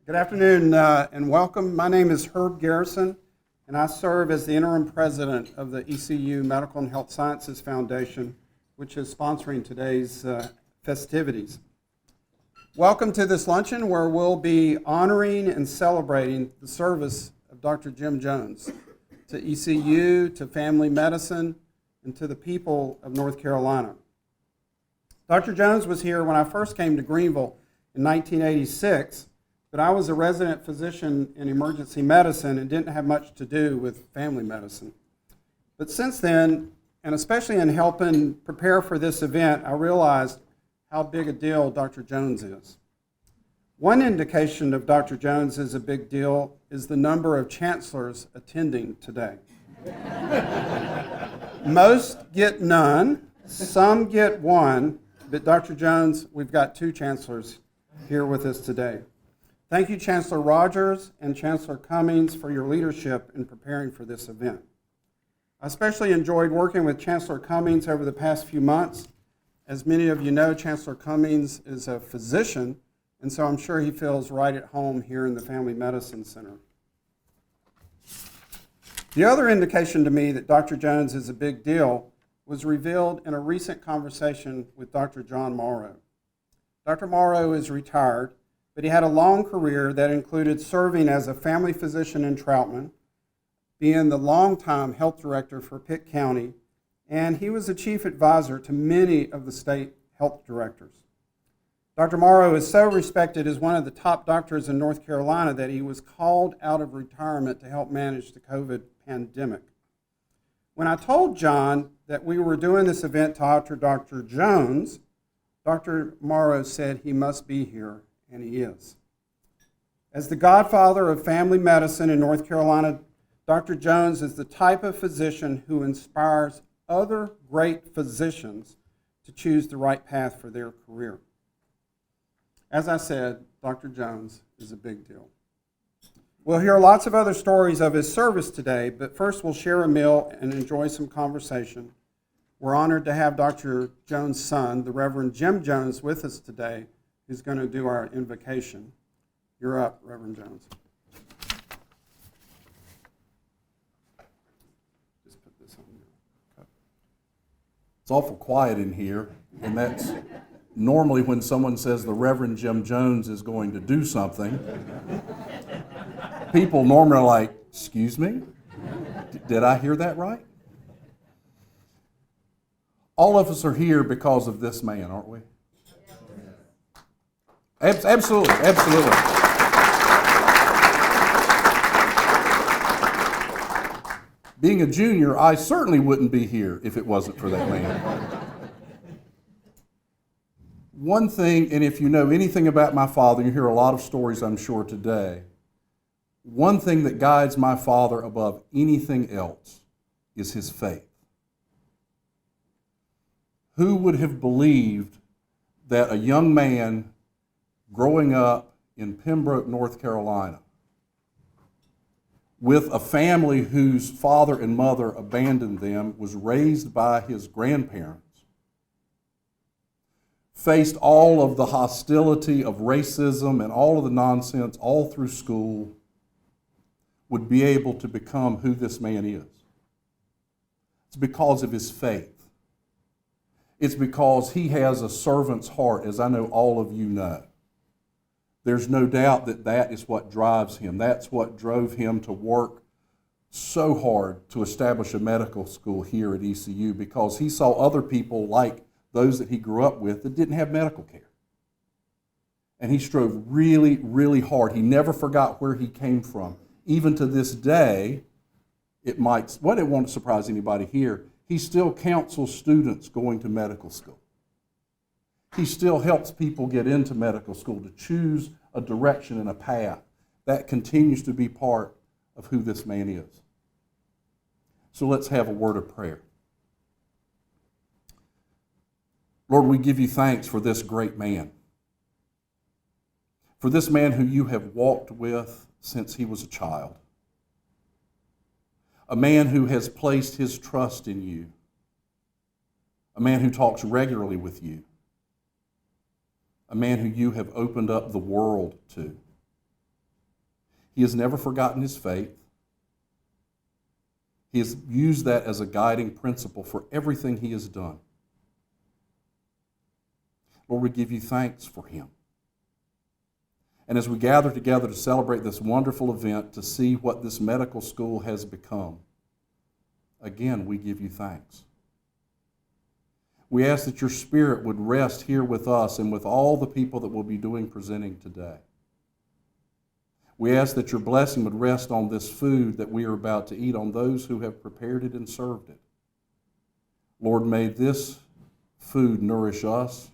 Good afternoon and welcome. My name is Herb Garrison, and I serve as the interim president of the ECU Medical and Health Sciences Foundation, which is sponsoring today's festivities. Welcome to this luncheon where we'll be honoring and celebrating the service of Dr. Jim Jones to ECU, to family medicine, and to the people of North Carolina. Dr. Jones was here when I first came to Greenville in 1986, but I was a resident physician in emergency medicine and didn't have much to do with family medicine. But since then, and especially in helping prepare for this event, I realized how big a deal Dr. Jones is. One indication of Dr. Jones is a big deal is the number of chancellors attending today. Most get none, some get one, but Dr. Jones, we've got two chancellors here with us today. Thank you, Chancellor Rogers and Chancellor Cummings, for your leadership in preparing for this event. I especially enjoyed working with Chancellor Cummings over the past few months. As many of you know, Chancellor Cummings is a physician, and so I'm sure he feels right at home here in the Family Medicine Center. The other indication to me that Dr. Jones is a big deal was revealed in a recent conversation with Dr. John Morrow. Dr. Morrow is retired, but he had a long career that included serving as a family physician in Troutman, being the longtime health director for Pitt County, and he was the chief advisor to many of the state health directors. Dr. Morrow is so respected as one of the top doctors in North Carolina that he was called out of retirement to help manage the COVID pandemic. When I told John that we were doing this event to honor Dr. Jones, Dr. Morrow said he must be here, and he is. As the godfather of family medicine in North Carolina, Dr. Jones is the type of physician who inspires other great physicians to choose the right path for their career. As I said, Dr. Jones is a big deal. We'll hear lots of other stories of his service today, but first we'll share a meal and enjoy some conversation. We're honored to have Dr. Jones' son, the Reverend Jim Jones, with us today, who's going to do our invocation. You're up, Reverend Jones. Just put this on your cup. It's awful quiet in here, and that's normally when someone says the Reverend Jim Jones is going to do something. People normally are like, excuse me? Did I hear that right? All of us are here because of this man, aren't we? Absolutely, absolutely. Being a junior, I certainly wouldn't be here if it wasn't for that man. One thing, and if you know anything about my father, you hear a lot of stories, I'm sure, today. One thing that guides my father above anything else is his faith. Who would have believed that a young man growing up in Pembroke, North Carolina, with a family whose father and mother abandoned them, was raised by his grandparents, faced all of the hostility of racism and all of the nonsense all through school, would be able to become who this man is? It's because of his faith. It's because he has a servant's heart, as I know all of you know. There's no doubt that that is what drives him. That's what drove him to work so hard to establish a medical school here at ECU, because he saw other people like those that he grew up with that didn't have medical care. And he strove really, really hard. He never forgot where he came from. Even to this day, it won't surprise anybody here, he still counsels students going to medical school. He still helps people get into medical school to choose a direction and a path. That continues to be part of who this man is. So let's have a word of prayer. Lord, we give you thanks for this great man. For this man who you have walked with since he was a child. A man who has placed his trust in you. A man who talks regularly with you. A man who you have opened up the world to. He has never forgotten his faith. He has used that as a guiding principle for everything he has done. Lord, we give you thanks for him. And as we gather together to celebrate this wonderful event, to see what this medical school has become, again, we give you thanks. We ask that your Spirit would rest here with us and with all the people that will be doing presenting today. We ask that your blessing would rest on this food that we are about to eat, on those who have prepared it and served it. Lord, may this food nourish us,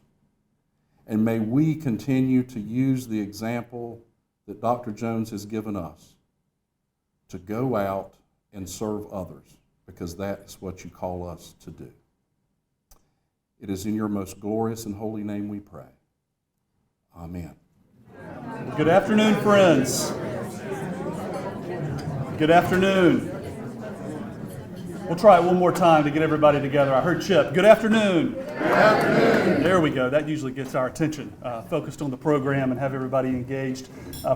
and may we continue to use the example that Dr. Jones has given us to go out and serve others, because that is what you call us to do. It is in your most glorious and holy name we pray. Amen. Good afternoon, friends. Good afternoon. We'll try it one more time to get everybody together. I heard Chip. Good afternoon. Good afternoon. There we go. That usually gets our attention, focused on the program and have everybody engaged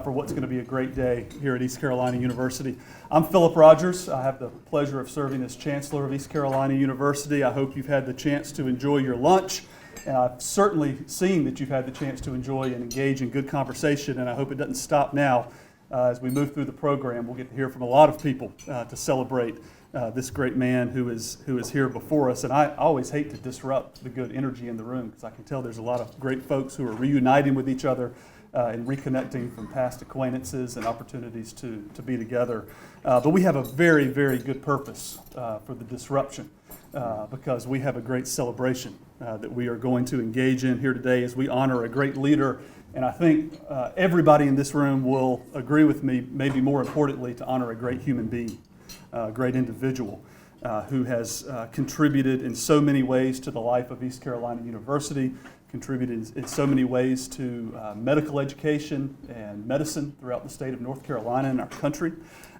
for what's going to be a great day here at East Carolina University. I'm Philip Rogers. I have the pleasure of serving as Chancellor of East Carolina University. I hope you've had the chance to enjoy your lunch. And I've certainly seen that you've had the chance to enjoy and engage in good conversation, and I hope it doesn't stop now. As we move through the program, we'll get to hear from a lot of people to celebrate this great man who is here before us. And I always hate to disrupt the good energy in the room, because I can tell there's a lot of great folks who are reuniting with each other and reconnecting from past acquaintances and opportunities to be together. But we have a very, very good purpose for the disruption, because we have a great celebration that we are going to engage in here today as we honor a great leader. And I think everybody in this room will agree with me, maybe more importantly, to honor a great human being, a great individual who has contributed in so many ways to the life of East Carolina University, contributed in so many ways to medical education and medicine throughout the state of North Carolina and our country,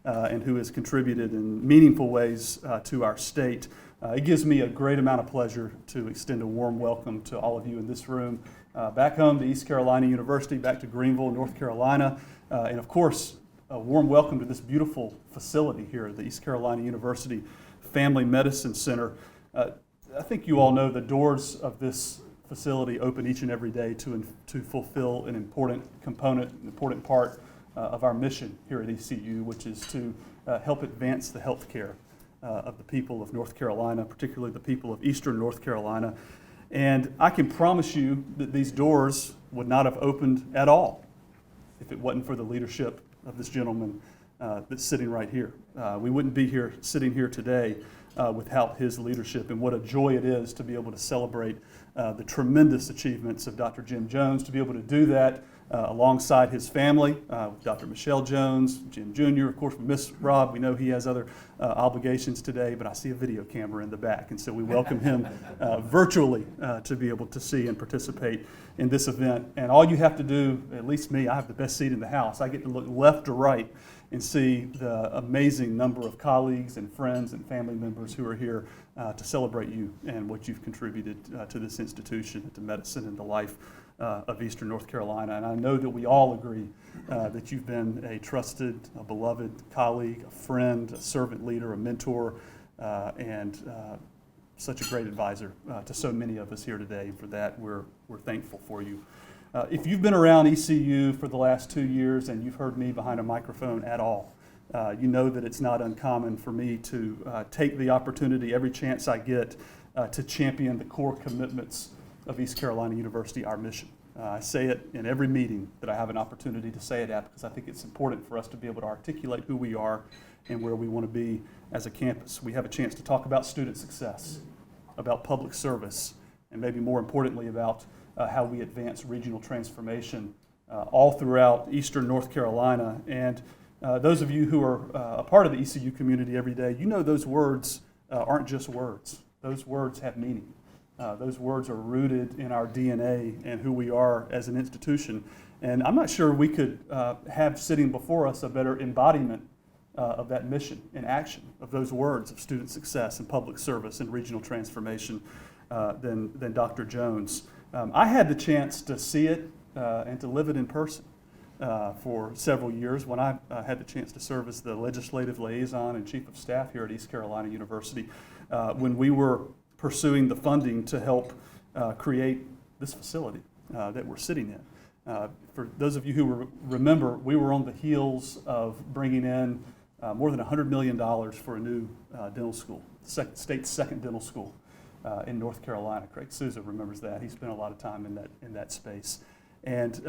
and who has contributed in meaningful ways to our state. It gives me a great amount of pleasure to extend a warm welcome to all of you in this room, back home to East Carolina University, back to Greenville, North Carolina, and of course, a warm welcome to this beautiful facility here at the East Carolina University Family Medicine Center. I think you all know the doors of this facility open each and every day to fulfill an important component, an important part of our mission here at ECU, which is to help advance the health care of the people of North Carolina, particularly the people of Eastern North Carolina. And I can promise you that these doors would not have opened at all if it wasn't for the leadership of this gentleman that's sitting right here. We wouldn't be here, sitting here today without his leadership, and what a joy it is to be able to celebrate the tremendous achievements of Dr. Jim Jones, to be able to do that alongside his family, with Dr. Michelle Jones, Jim Jr., of course, Miss Rob. We know he has other obligations today, but I see a video camera in the back, and so we welcome him virtually to be able to see and participate in this event. And all you have to do, at least me, I have the best seat in the house. I get to look left to right and see the amazing number of colleagues and friends and family members who are here to celebrate you and what you've contributed to this institution, to medicine and the life of Eastern North Carolina. And I know that we all agree that you've been a trusted, a beloved colleague, a friend, a servant leader, a mentor, and such a great advisor to so many of us here today. For that, we're thankful for you. If you've been around ECU for the last 2 years and you've heard me behind a microphone at all, you know that it's not uncommon for me to take the opportunity every chance I get to champion the core commitments of East Carolina University, our mission. I say it in every meeting that I have an opportunity to say it at, because I think it's important for us to be able to articulate who we are and where we want to be as a campus. We have a chance to talk about student success, about public service, and maybe more importantly about how we advance regional transformation all throughout Eastern North Carolina. And those of you who are a part of the ECU community every day, you know those words aren't just words. Those words have meaning. Those words are rooted in our DNA and who we are as an institution. And I'm not sure we could have sitting before us a better embodiment of that mission in action, of those words of student success and public service and regional transformation than Dr. Jones. I had the chance to see it and to live it in person for several years when I had the chance to serve as the legislative liaison and chief of staff here at East Carolina University, when we were pursuing the funding to help create this facility that we're sitting in. For those of you who remember, we were on the heels of bringing in more than $100 million for a new dental school, state's second dental school in North Carolina. Craig Souza remembers that. He spent a lot of time in that space. And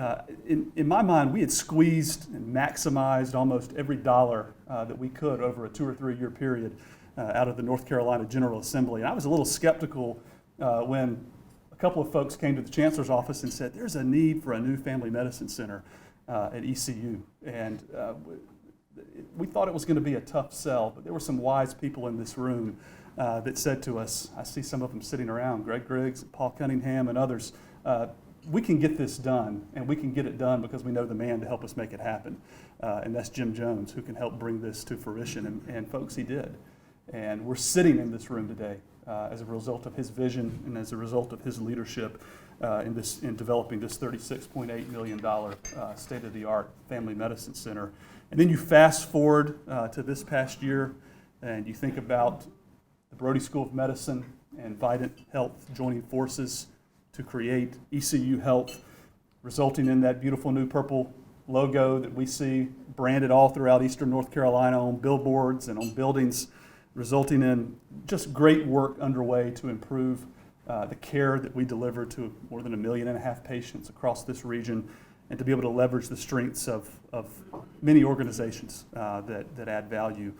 in my mind, we had squeezed and maximized almost every dollar that we could over a 2 or 3 year period out of the North Carolina General Assembly. And I was a little skeptical when a couple of folks came to the chancellor's office and said, there's a need for a new family medicine center at ECU. And we thought it was going to be a tough sell, but there were some wise people in this room that said to us, I see some of them sitting around, Greg Griggs, Paul Cunningham, and others, we can get this done, and we can get it done because we know the man to help us make it happen. And that's Jim Jones, who can help bring this to fruition. And folks, he did. And we're sitting in this room today as a result of his vision and as a result of his leadership in developing this $36.8 million state-of-the-art family medicine center. And then you fast forward to this past year, and you think about the Brody School of Medicine and Vidant Health joining forces to create ECU Health, resulting in that beautiful new purple logo that we see branded all throughout eastern North Carolina on billboards and on buildings, resulting in just great work underway to improve the care that we deliver to more than 1.5 million patients across this region, and to be able to leverage the strengths of many organizations that add value.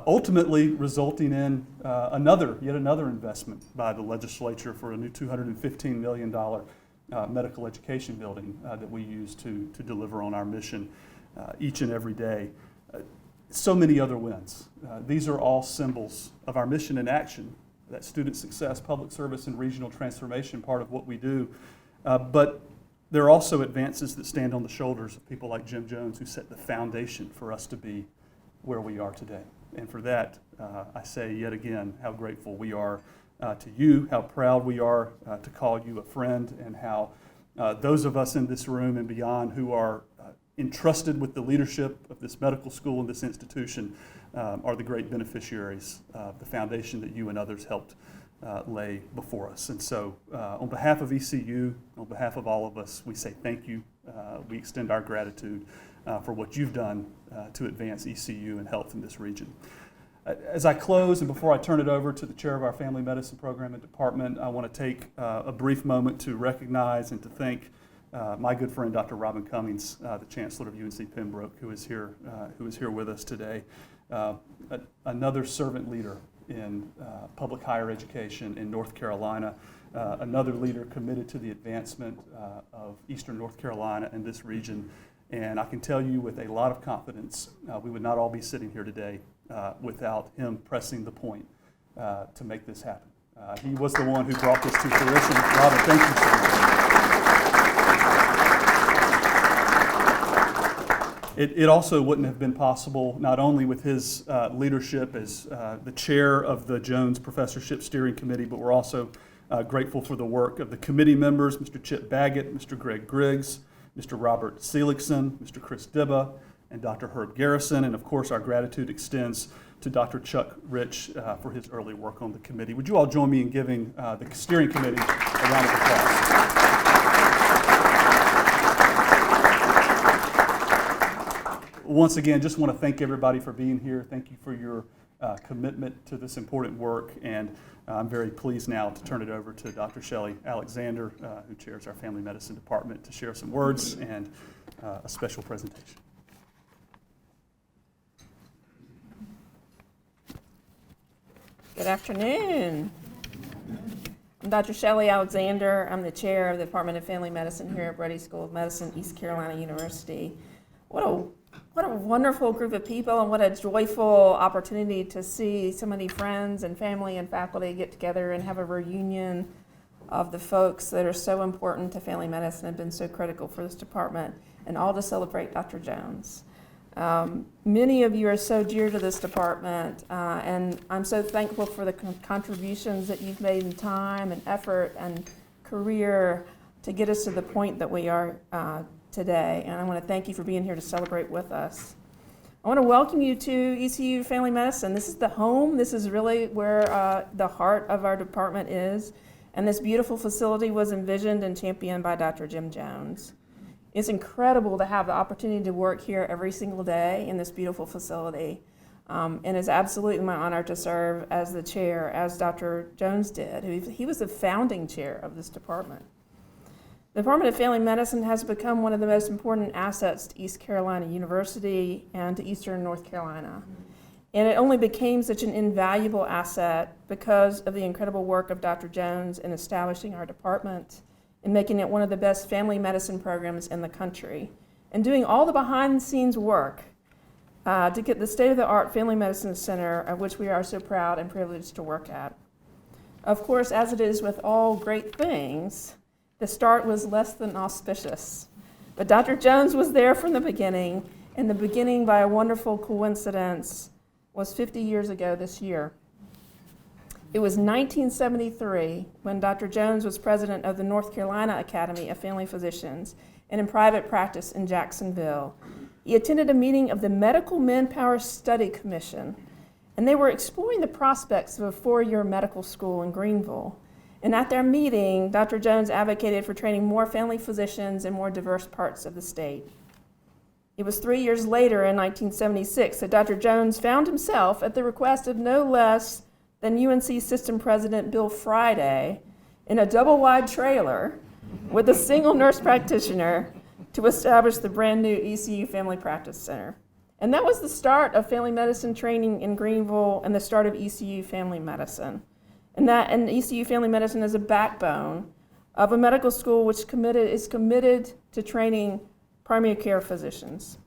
Ultimately resulting in yet another investment by the legislature for a new $215 million medical education building that we use to deliver on our mission each and every day. So many other wins. These are all symbols of our mission in action, that student success, public service, and regional transformation part of what we do. But there are also advances that stand on the shoulders of people like Jim Jones, who set the foundation for us to be where we are today. And for that, I say yet again how grateful we are to you, how proud we are to call you a friend, and how those of us in this room and beyond who are entrusted with the leadership of this medical school and this institution are the great beneficiaries of the foundation that you and others helped lay before us. And so on behalf of ECU, on behalf of all of us, we say thank you. We extend our gratitude for what you've done to advance ECU and health in this region. As I close, and before I turn it over to the chair of our family medicine program and department, I want to take a brief moment to recognize and to thank my good friend, Dr. Robin Cummings, the Chancellor of UNC Pembroke, who is here with us today. Another servant leader in public higher education in North Carolina, another leader committed to the advancement of Eastern North Carolina and this region. And I can tell you with a lot of confidence, we would not all be sitting here today without him pressing the point to make this happen. He was the one who brought this to fruition. Robin, thank you so much. It also wouldn't have been possible not only with his leadership as the chair of the Jones Professorship Steering Committee, but we're also grateful for the work of the committee members, Mr. Chip Baggett, Mr. Greg Griggs, Mr. Robert Seligson, Mr. Chris Dibba, and Dr. Herb Garrison. And of course, our gratitude extends to Dr. Chuck Rich for his early work on the committee. Would you all join me in giving the steering committee a round of applause? Once again, just want to thank everybody for being here. Thank you for your commitment to this important work, and I'm very pleased now to turn it over to Dr. Shelley Alexander, who chairs our family medicine department, to share some words and a special presentation. Good afternoon. I'm Dr. Shelley Alexander. I'm the chair of the Department of Family Medicine here at Brody School of Medicine, East Carolina University. What a wonderful group of people, and what a joyful opportunity to see so many friends and family and faculty get together and have a reunion of the folks that are so important to family medicine and have been so critical for this department, and all to celebrate Dr. Jones. Many of you are so dear to this department, and I'm so thankful for the contributions that you've made in time and effort and career to get us to the point that we are today, and I want to thank you for being here to celebrate with us. I want to welcome you to ECU Family Medicine. This is the home. This is really where the heart of our department is, and this beautiful facility was envisioned and championed by Dr. Jim Jones. It's incredible to have the opportunity to work here every single day in this beautiful facility. And it's absolutely my honor to serve as the chair, as Dr. Jones did. He was the founding chair of this department. The Department of Family Medicine has become one of the most important assets to East Carolina University and to Eastern North Carolina. And it only became such an invaluable asset because of the incredible work of Dr. Jones in establishing our department and making it one of the best family medicine programs in the country, and doing all the behind-the-scenes work to get the state-of-the-art Family Medicine Center, of which we are so proud and privileged to work at. Of course, as it is with all great things, the start was less than auspicious. But Dr. Jones was there from the beginning, and the beginning, by a wonderful coincidence, was 50 years ago this year. It was 1973 when Dr. Jones was president of the North Carolina Academy of Family Physicians and in private practice in Jacksonville. He attended a meeting of the Medical Manpower Study Commission, and they were exploring the prospects of a 4-year medical school in Greenville. And at their meeting, Dr. Jones advocated for training more family physicians in more diverse parts of the state. It was 3 years later, in 1976, that Dr. Jones found himself, at the request of no less than UNC System President Bill Friday, in a double-wide trailer with a single nurse practitioner to establish the brand new ECU Family Practice Center. And that was the start of family medicine training in Greenville and the start of ECU Family Medicine. And ECU Family Medicine is a backbone of a medical school which is committed to training primary care physicians.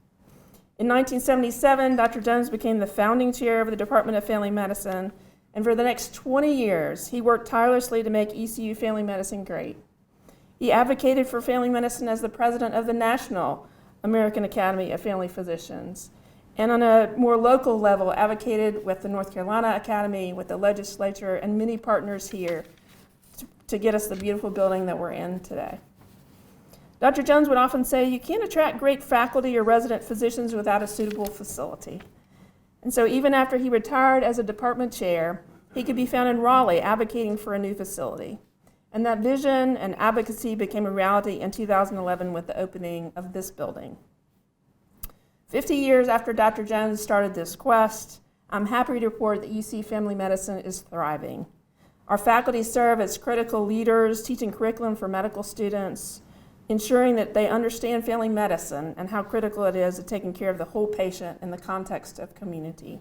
In 1977, Dr. Jones became the founding chair of the Department of Family Medicine, and for the next 20 years, he worked tirelessly to make ECU Family Medicine great. He advocated for family medicine as the president of the National American Academy of Family Physicians, and on a more local level, advocated with the North Carolina Academy, with the legislature, and many partners here to get us the beautiful building that we're in today. Dr. Jones would often say, you can't attract great faculty or resident physicians without a suitable facility. And so even after he retired as a department chair, he could be found in Raleigh advocating for a new facility. And that vision and advocacy became a reality in 2011 with the opening of this building. 50 years after Dr. Jones started this quest, I'm happy to report that UC Family Medicine is thriving. Our faculty serve as critical leaders, teaching curriculum for medical students, ensuring that they understand family medicine and how critical it is to taking care of the whole patient in the context of community.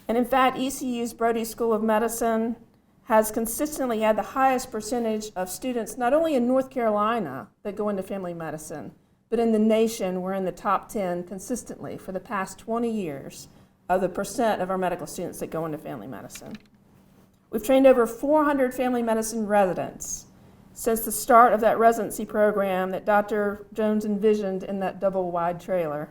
And in fact, ECU's Brody School of Medicine has consistently had the highest percentage of students, not only in North Carolina, that go into family medicine, but in the nation. We're in the top 10 consistently for the past 20 years of the percent of our medical students that go into family medicine. We've trained over 400 family medicine residents since the start of that residency program that Dr. Jones envisioned in that double-wide trailer.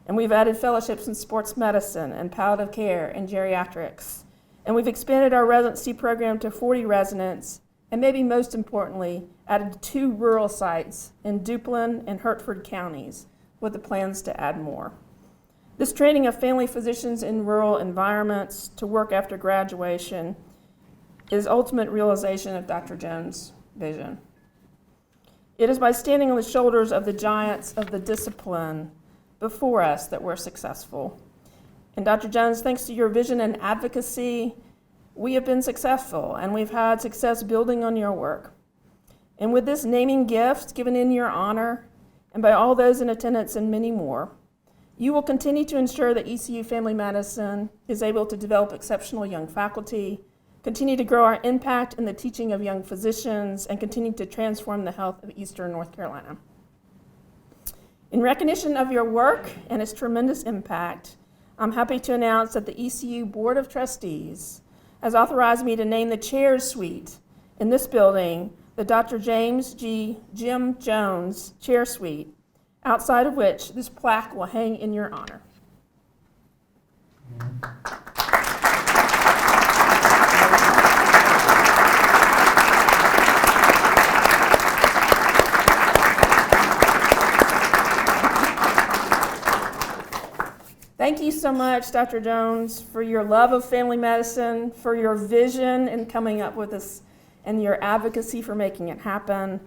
And we've added fellowships in sports medicine and palliative care and geriatrics. And we've expanded our residency program to 40 residents, and maybe most importantly, added 2 rural sites in Duplin and Hertford counties with the plans to add more. This training of family physicians in rural environments to work after graduation is ultimate realization of Dr. Jones' vision. It is by standing on the shoulders of the giants of the discipline before us that we're successful. And Dr. Jones, thanks to your vision and advocacy, we have been successful, and we've had success building on your work. And with this naming gift given in your honor, and by all those in attendance and many more, you will continue to ensure that ECU Family Medicine is able to develop exceptional young faculty, continue to grow our impact in the teaching of young physicians, and continue to transform the health of Eastern North Carolina. In recognition of your work and its tremendous impact, I'm happy to announce that the ECU Board of Trustees has authorized me to name the Chair's Suite in this building the Dr. James G. Jim Jones Chair Suite, outside of which this plaque will hang in your honor. Thank you so much, Dr. Jones, for your love of family medicine, for your vision in coming up with this, and your advocacy for making it happen.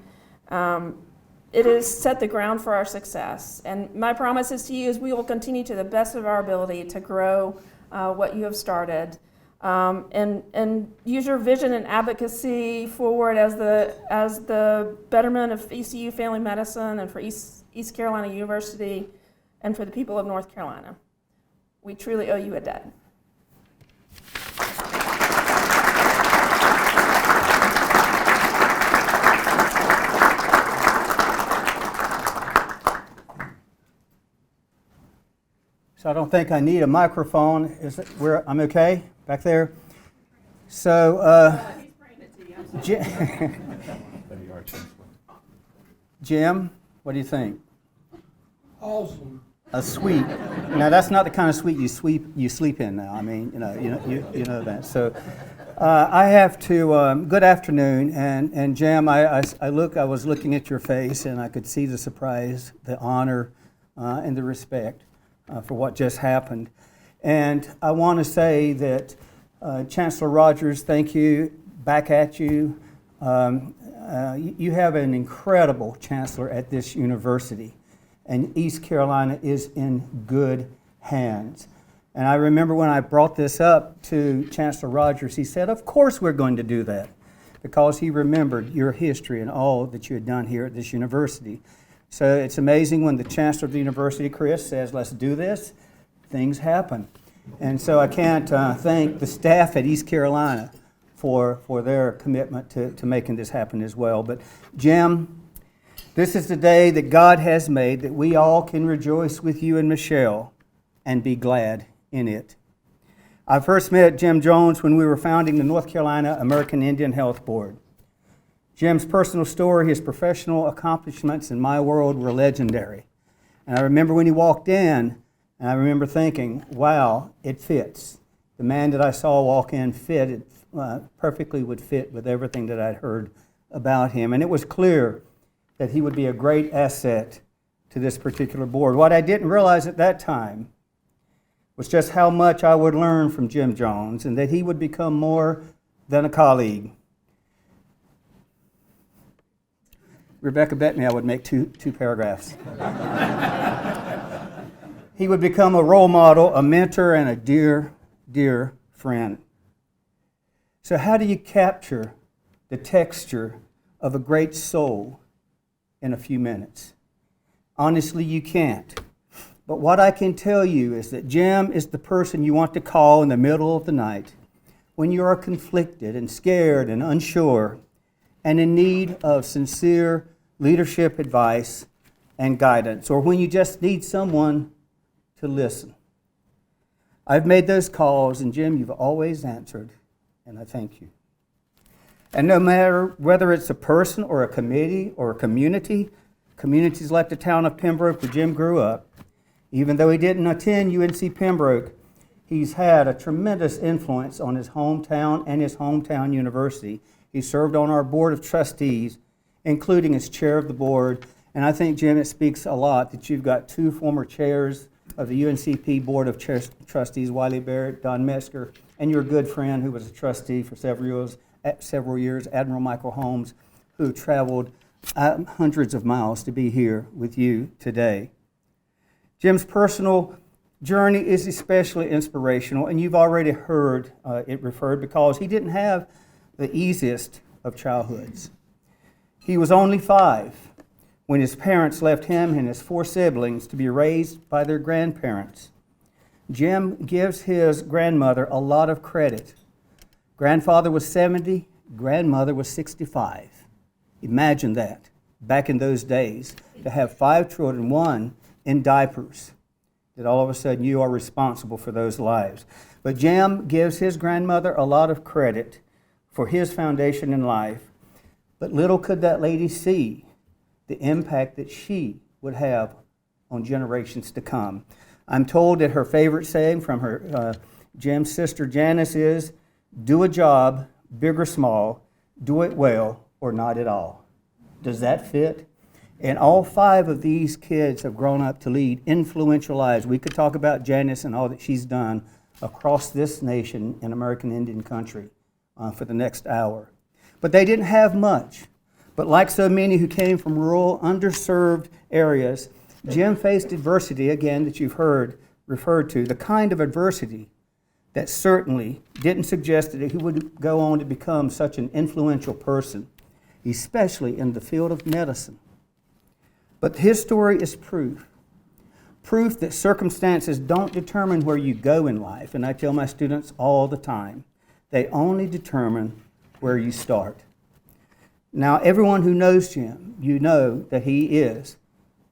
It has set the ground for our success. And my promise is to you is we will continue to the best of our ability to grow what you have started. And use your vision and advocacy forward as the betterment of ECU family medicine and for East Carolina University and for the people of North Carolina. We truly owe you a debt. So I don't think I need a microphone. Is it where I'm okay back there? So, Jim, what do you think? Awesome. A suite. Now that's not the kind of suite you sleep in now. I mean, you know that. So, I have to. Good afternoon, and Jim, I was looking at your face, and I could see the surprise, the honor, and the respect for what just happened. And I want to say that Chancellor Rogers, thank you. Back at you. You have an incredible chancellor at this university, and East Carolina is in good hands. And I remember when I brought this up to Chancellor Rogers, he said, of course we're going to do that, because he remembered your history and all that you had done here at this university. So it's amazing when the chancellor of the university, Chris, says, let's do this, things happen. And so I can't thank the staff at East Carolina for their commitment to making this happen as well. But Jim, this is the day that God has made, that we all can rejoice with you and Michelle and be glad in it. I first met Jim Jones when we were founding the North Carolina American Indian Health Board. Jim's personal story, his professional accomplishments in my world were legendary. And I remember when he walked in, and I remember thinking, wow, it fits. The man that I saw walk in perfectly would fit with everything that I'd heard about him. And it was clear that he would be a great asset to this particular board. What I didn't realize at that time was just how much I would learn from Jim Jones, and that he would become more than a colleague. Rebecca bet me I would make two paragraphs. He would become a role model, a mentor, and a dear, dear friend. So how do you capture the texture of a great soul in a few minutes? Honestly, you can't. But what I can tell you is that Jim is the person you want to call in the middle of the night when you are conflicted and scared and unsure and in need of sincere leadership advice and guidance, or when you just need someone to listen. I've made those calls, and Jim, you've always answered, and I thank you. And no matter whether it's a person or a committee or a community, communities like the town of Pembroke where Jim grew up, even though he didn't attend UNC Pembroke, he's had a tremendous influence on his hometown and his hometown university. He served on our board of trustees, including as chair of the board. And I think, Jim, it speaks a lot that you've got two former chairs of the UNCP Board of Trustees, Wiley Barrett, Don Metzger, and your good friend who was a trustee for several years, Admiral Michael Holmes, who traveled hundreds of miles to be here with you today. Jim's personal journey is especially inspirational, and you've already heard it referred, because he didn't have the easiest of childhoods. He was only 5 when his parents left him and his 4 siblings to be raised by their grandparents. Jim gives his grandmother a lot of credit. Grandfather was 70, grandmother was 65. Imagine that, back in those days, to have 5 children, 1 in diapers, that all of a sudden you are responsible for those lives. But Jim gives his grandmother a lot of credit for his foundation in life, but little could that lady see the impact that she would have on generations to come. I'm told that her favorite saying from her Jim's sister Janice is, do a job, big or small, do it well or not at all. Does that fit? And all 5 of these kids have grown up to lead influential lives. We could talk about Janice and all that she's done across this nation in American Indian country for the next hour. But they didn't have much. But like so many who came from rural, underserved areas, Jim faced adversity, again, that you've heard referred to, the kind of adversity that certainly didn't suggest that he would go on to become such an influential person, especially in the field of medicine. But his story is proof that circumstances don't determine where you go in life. And I tell my students all the time, they only determine where you start. Now, everyone who knows Jim, you know that he is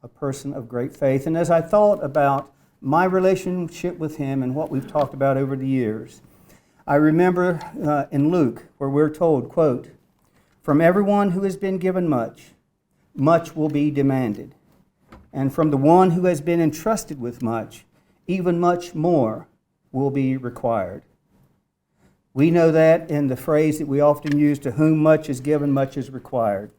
a person of great faith. And as I thought about my relationship with him and what we've talked about over the years, I remember in Luke where we're told, quote, "From everyone who has been given much, much will be demanded. And from the one who has been entrusted with much, even much more will be required." We know that in the phrase that we often use, "to whom much is given, much is required."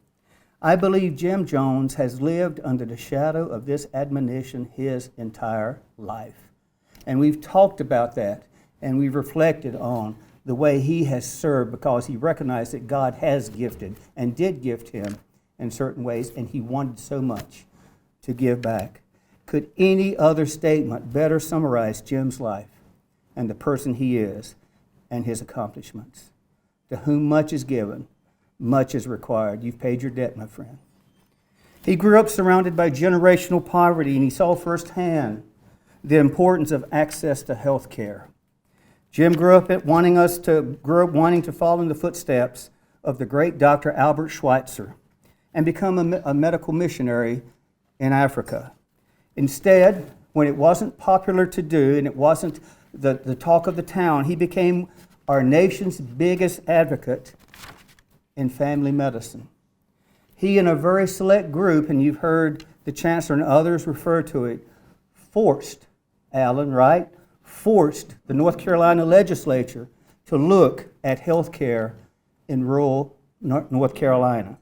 I believe Jim Jones has lived under the shadow of this admonition his entire life. And we've talked about that, and we've reflected on the way he has served because he recognized that God has gifted and did gift him in certain ways, and he wanted so much to give back. Could any other statement better summarize Jim's life and the person he is and his accomplishments? To whom much is given, much is required. You've paid your debt, my friend. He grew up surrounded by generational poverty, and he saw firsthand the importance of access to health care. Jim grew up wanting to follow in the footsteps of the great Dr. Albert Schweitzer and become a medical missionary in Africa. Instead, when it wasn't popular to do and it wasn't the talk of the town, he became our nation's biggest advocate in family medicine. He and a very select group, and you've heard the Chancellor and others refer to it, forced the North Carolina legislature to look at health care in rural North Carolina.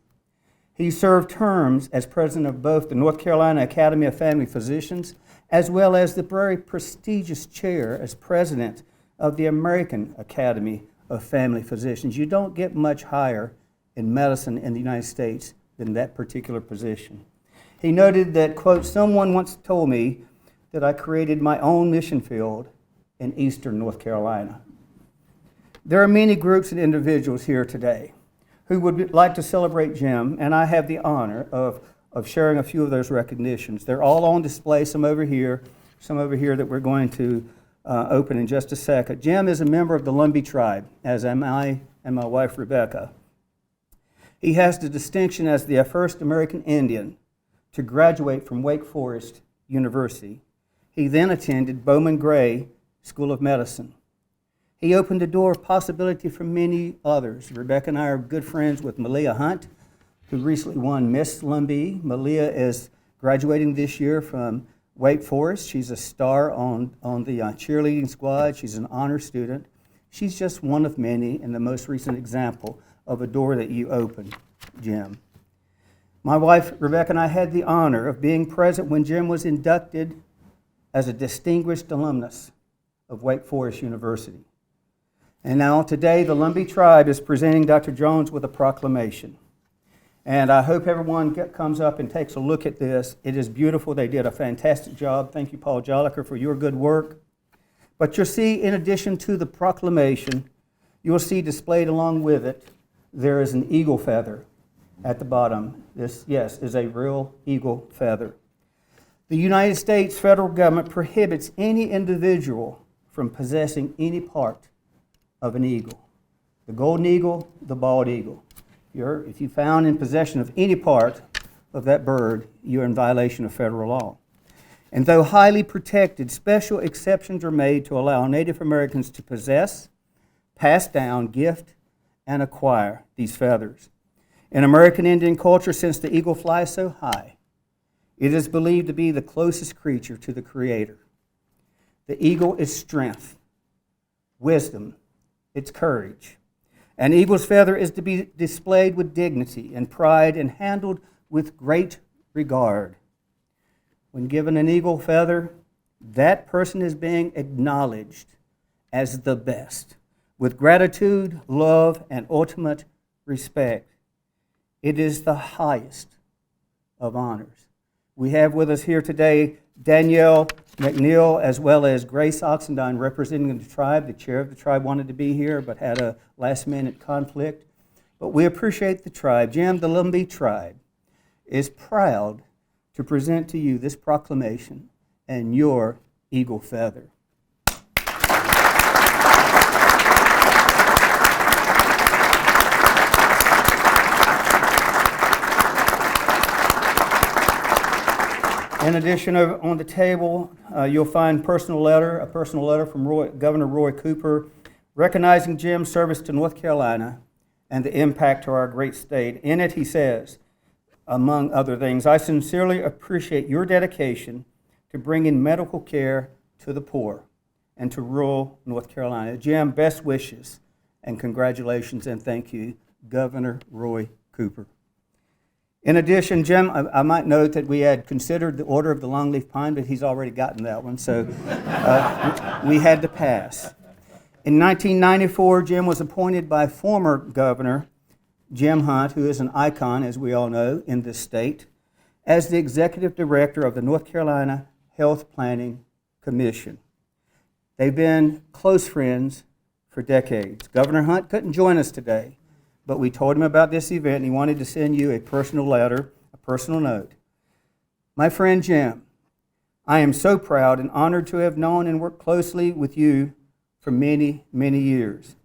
He served terms as president of both the North Carolina Academy of Family Physicians as well as the very prestigious chair as president of the American Academy of Family Physicians. You don't get much higher in medicine in the United States than that particular position. He noted that, quote, "Someone once told me that I created my own mission field in eastern North Carolina." There are many groups and individuals here today who would like to celebrate Jim, and I have the honor of sharing a few of those recognitions. They're all on display, some over here that we're going to open in just a second. Jim is a member of the Lumbee tribe, as am I and my wife Rebecca. He has the distinction as the first American Indian to graduate from Wake Forest University. He then attended Bowman Gray School of Medicine. He opened the door of possibility for many others. Rebecca and I are good friends with Malia Hunt, who recently won Miss Lumbee. Malia is graduating this year from Wake Forest. She's a star on the cheerleading squad. She's an honor student. She's just one of many and the most recent example of a door that you opened, Jim. My wife, Rebecca, and I had the honor of being present when Jim was inducted as a distinguished alumnus of Wake Forest University. And now today, the Lumbee tribe is presenting Dr. Jones with a proclamation. And I hope everyone comes up and takes a look at this. It is beautiful. They did a fantastic job. Thank you, Paul Jolliker, for your good work. But you'll see, in addition to the proclamation, you'll see displayed along with it, there is an eagle feather at the bottom. This, yes, is a real eagle feather. The United States federal government prohibits any individual from possessing any part of an eagle. The golden eagle, the bald eagle. If you're found in possession of any part of that bird, you're in violation of federal law. And though highly protected, special exceptions are made to allow Native Americans to possess, pass down, gift, and acquire these feathers. In American Indian culture, since the eagle flies so high, it is believed to be the closest creature to the Creator. The eagle is strength, wisdom, it's courage. An eagle's feather is to be displayed with dignity and pride and handled with great regard. When given an eagle feather, that person is being acknowledged as the best, with gratitude, love, and ultimate respect. It is the highest of honors. We have with us here today Danielle McNeil as well as Grace Oxendine representing the tribe. The chair of the tribe wanted to be here but had a last-minute conflict. But we appreciate the tribe. Jim, the Lumbee tribe is proud to present to you this proclamation and your eagle feather. In addition, on the table, you'll find a personal letter from Governor Roy Cooper recognizing Jim's service to North Carolina and the impact to our great state. In it, he says, among other things, I sincerely appreciate your dedication to bringing medical care to the poor and to rural North Carolina. Jim, best wishes and congratulations and thank you, Governor Roy Cooper. In addition, Jim, I might note that we had considered the Order of the Longleaf Pine, but he's already gotten that one, so we had to pass. In 1994, Jim was appointed by former Governor Jim Hunt, who is an icon, as we all know, in this state, as the Executive Director of the North Carolina Health Planning Commission. They've been close friends for decades. Governor Hunt couldn't join us today, but we told him about this event, and he wanted to send you a personal letter, a personal note. My friend Jim, I am so proud and honored to have known and worked closely with you for many, many years.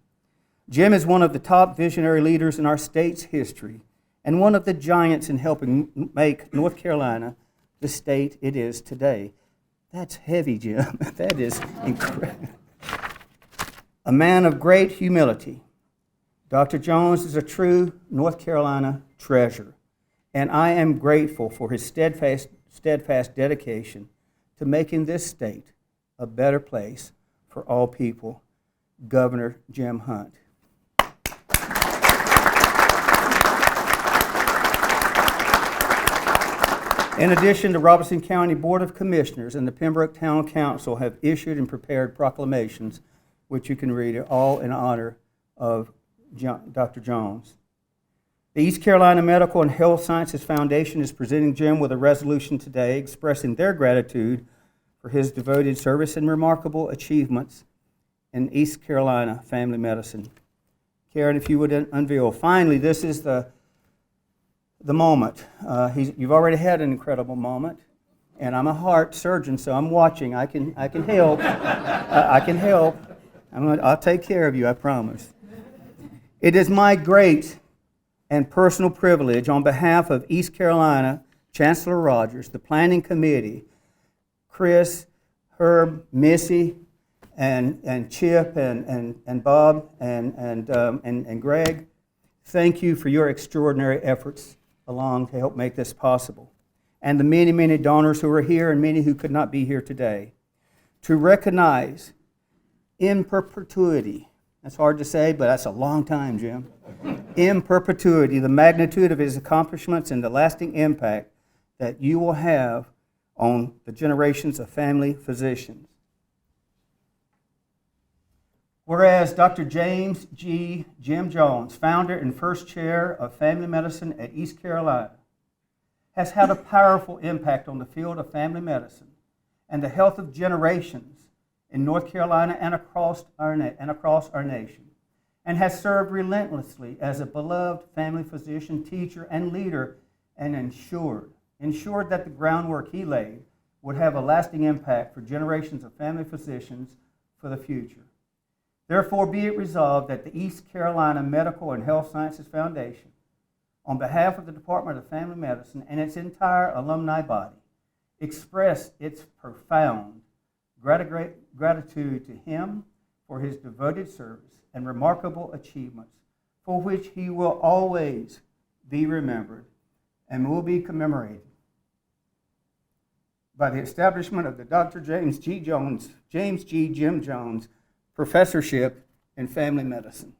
Jim is one of the top visionary leaders in our state's history and one of the giants in helping make North Carolina the state it is today. That's heavy, Jim. That is incredible. A man of great humility. Dr. Jones is a true North Carolina treasure, and I am grateful for his steadfast dedication to making this state a better place for all people. Governor Jim Hunt. In addition, the Robeson County Board of Commissioners and the Pembroke Town Council have issued and prepared proclamations, which you can read, all in honor of Dr. Jones. The East Carolina Medical and Health Sciences Foundation is presenting Jim with a resolution today expressing their gratitude for his devoted service and remarkable achievements in East Carolina family medicine. Karen, if you would unveil. Finally, this is the moment. You've already had an incredible moment, and I'm a heart surgeon, so I'm watching. I can help. I can help. I'll take care of you, I promise. It is my great and personal privilege on behalf of East Carolina Chancellor Rogers, the Planning Committee, Chris, Herb, Missy, and Chip, and Bob, and Greg. Thank you for your extraordinary efforts along to help make this possible. And the many, many donors who are here and many who could not be here today. To recognize in perpetuity, that's hard to say, but that's a long time, Jim. In perpetuity, the magnitude of his accomplishments and the lasting impact that you will have on the generations of family physicians. Whereas Dr. James G. Jim Jones, founder and first chair of family medicine at East Carolina, has had a powerful impact on the field of family medicine and the health of generations in North Carolina and across our nation, and has served relentlessly as a beloved family physician, teacher, and leader, and ensured that the groundwork he laid would have a lasting impact for generations of family physicians for the future. Therefore, be it resolved that the East Carolina Medical and Health Sciences Foundation, on behalf of the Department of Family Medicine and its entire alumni body, express its profound gratitude to him for his devoted service and remarkable achievements, for which he will always be remembered and will be commemorated by the establishment of the Dr. James G. Jim Jones Professorship in Family Medicine.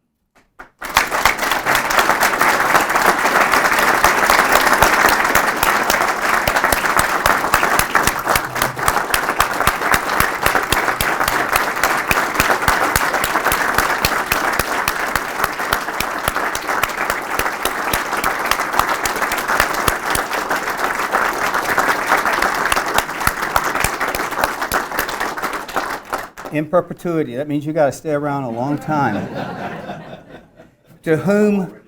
in perpetuity. That means you got to stay around a long time. To whom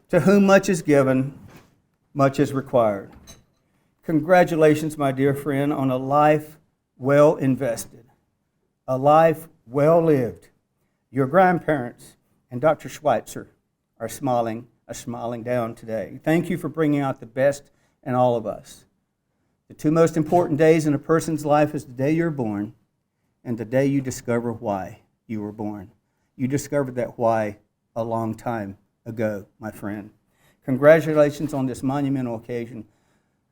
to whom much is given, much is required. Congratulations, my dear friend, on a life well invested, a life well lived. Your grandparents and Dr. Schweitzer are smiling down today. Thank you for bringing out the best in all of us. The two most important days in a person's life is the day you're born and the day you discover why you were born. You discovered that why a long time ago, my friend. Congratulations on this monumental occasion,